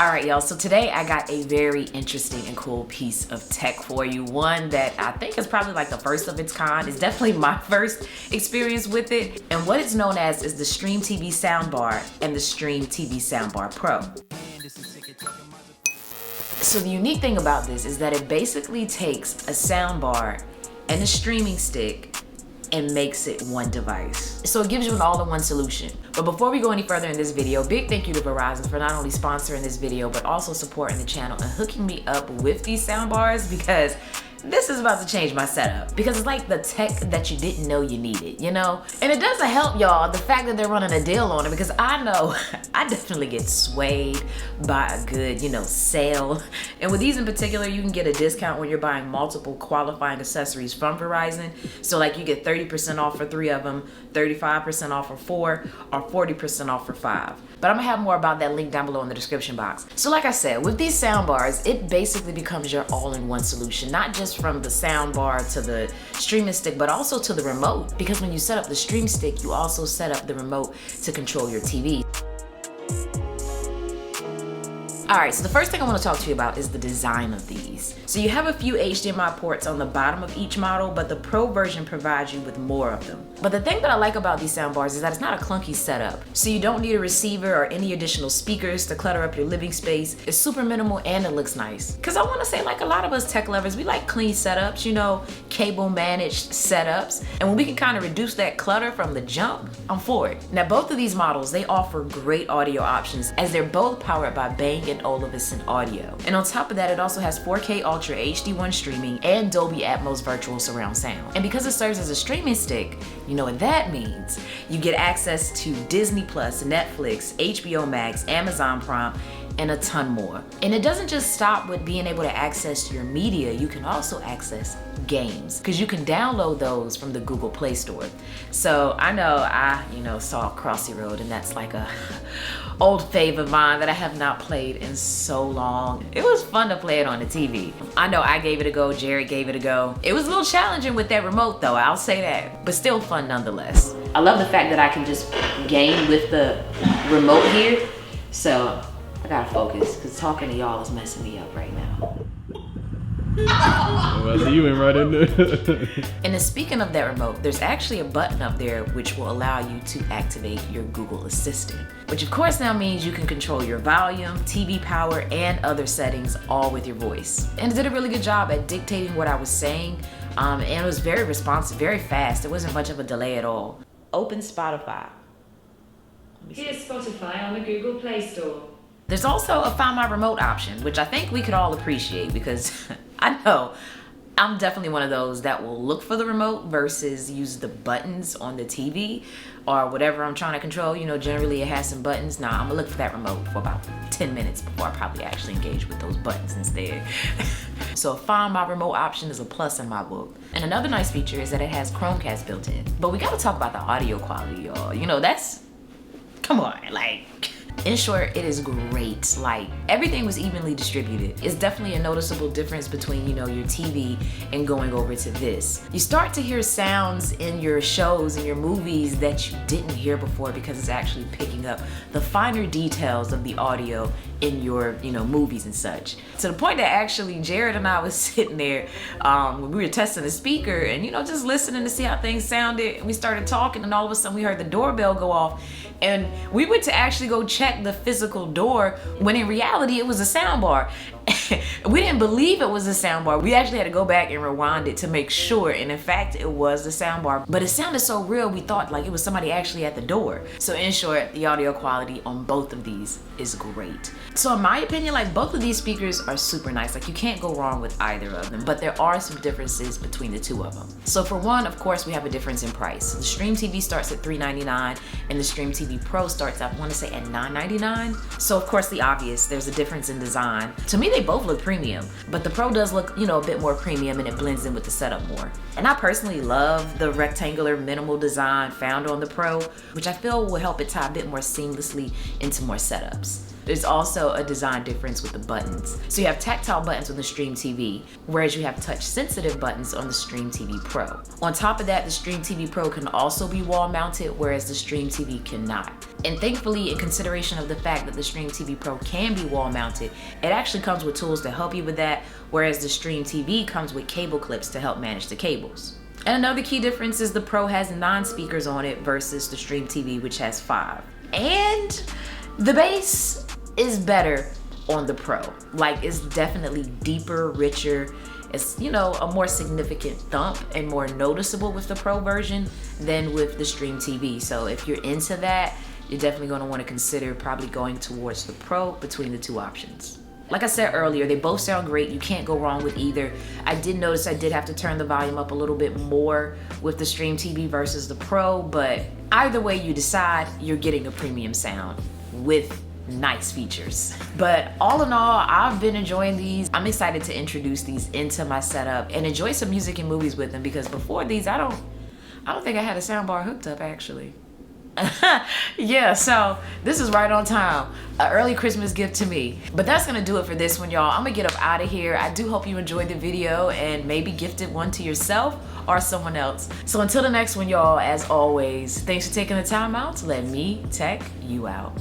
Alright y'all, so today I got a very interesting and cool piece of tech for you. One that I think is probably like the first of its kind. It's definitely my first experience with it. And what it's known as is the Stream TV Soundbar and the Stream TV Soundbar Pro. So the unique thing about this is that it basically takes a soundbar and a streaming stick and makes it one device. So it gives you an all-in-one solution. But before we go any further in this video, big thank you to Verizon for not only sponsoring this video, but also supporting the channel and hooking me up with these soundbars, because this is about to change my setup. Because it's like the tech that you didn't know you needed, you know? And it doesn't help y'all, the fact that they're running a deal on it, because I know I definitely get swayed by a good, sale. And with these in particular, you can get a discount when you're buying multiple qualifying accessories from Verizon. So like you get 30% off for 3 of them, 35% off for 4, or 40% off for 5. But I'm gonna have more about that link down below in the description box. So like I said, with these soundbars, it basically becomes your all-in-one solution, not just from the soundbar to the streaming stick, but also to the remote. Because when you set up the stream stick, you also set up the remote to control your TV. Alright, so the first thing I want to talk to you about is the design of these. So you have a few HDMI ports on the bottom of each model, but the Pro version provides you with more of them. But the thing that I like about these soundbars is that it's not a clunky setup. So you don't need a receiver or any additional speakers to clutter up your living space. It's super minimal and it looks nice. Cause I want to say, like, a lot of us tech lovers, we like clean setups, cable managed setups. And when we can kind of reduce that clutter from the jump, I'm for it. Now both of these models, they offer great audio options as they're both powered by Bang & Olufsen audio. And on top of that, it also has 4K Ultra HD1 streaming and Dolby Atmos virtual surround sound. And because it serves as a streaming stick, you know what that means. You get access to Disney Plus, Netflix, HBO Max, Amazon Prime, and a ton more. And it doesn't just stop with being able to access your media, you can also access games, because you can download those from the Google Play Store. So I know I, saw Crossy Road, and that's like a old fave of mine that I have not played in so long. It was fun to play it on the TV. I know I gave it a go, Jared gave it a go. It was a little challenging with that remote though, I'll say that, but still fun nonetheless. I love the fact that I can just game with the remote here. So I gotta focus, because talking to y'all is messing me up right now. Well, you went right in there. And then speaking of that remote, there's actually a button up there which will allow you to activate your Google Assistant, which of course now means you can control your volume, TV power, and other settings all with your voice. And it did a really good job at dictating what I was saying, and it was very responsive, very fast. There wasn't much of a delay at all. Open Spotify. Here's Spotify on the Google Play Store. There's also a Find My Remote option, which I think we could all appreciate, because I know I'm definitely one of those that will look for the remote versus use the buttons on the TV or whatever I'm trying to control. Generally it has some buttons. Nah, I'm gonna look for that remote for about 10 minutes before I probably actually engage with those buttons instead. So Find My Remote option is a plus in my book. And another nice feature is that it has Chromecast built in. But we gotta talk about the audio quality, y'all. Come on, in short, it is great. Like, everything was evenly distributed. It's definitely a noticeable difference between, your TV and going over to this. You start to hear sounds in your shows and your movies that you didn't hear before, because it's actually picking up the finer details of the audio in your, movies and such. To the point that actually Jared and I was sitting there when we were testing the speaker and, just listening to see how things sounded. And we started talking, and all of a sudden we heard the doorbell go off. And we went to actually go check the physical door, when in reality it was a soundbar. We didn't believe it was a soundbar. We actually had to go back and rewind it to make sure, and in fact it was the soundbar. But it sounded so real, we thought like it was somebody actually at the door. So in short, the audio quality on both of these is great. So in my opinion, both of these speakers are super nice. You can't go wrong with either of them, but there are some differences between the two of them. So for one, of course, we have a difference in price. The Stream TV starts at $399 and the Stream TV Pro starts, I want to say, at $999. So of course, the obvious, there's a difference in design. To me, they both look premium, but the Pro does look, a bit more premium, and it blends in with the setup more. And I personally love the rectangular minimal design found on the Pro, which I feel will help it tie a bit more seamlessly into more setups. There's also a design difference with the buttons. So you have tactile buttons on the Stream TV, whereas you have touch-sensitive buttons on the Stream TV Pro. On top of that, the Stream TV Pro can also be wall-mounted, whereas the Stream TV cannot. And thankfully, in consideration of the fact that the Stream TV Pro can be wall-mounted, it actually comes with tools to help you with that, whereas the Stream TV comes with cable clips to help manage the cables. And another key difference is the Pro has 9 speakers on it versus the Stream TV, which has 5. And the bass is better on the Pro. Like, it's definitely deeper, richer. It's, you know, a more significant thump and more noticeable with the Pro version than with the Stream TV. So if you're into that, you're definitely going to want to consider probably going towards the Pro between the two options. Like I said earlier, they both sound great. You can't go wrong with either. I did notice I did have to turn the volume up a little bit more with the Stream TV versus the Pro, but either way you decide, you're getting a premium sound with nice features. But all in all, I've been enjoying these. I'm excited to introduce these into my setup and enjoy some music and movies with them, because before these, I don't think I had a soundbar hooked up actually. Yeah, so this is right on time. An early Christmas gift to me. But that's gonna do it for this one, y'all. I'm gonna get up out of here. I do hope you enjoyed the video and maybe gifted one to yourself or someone else. So until the next one, y'all, as always, thanks for taking the time out to let me tech you out.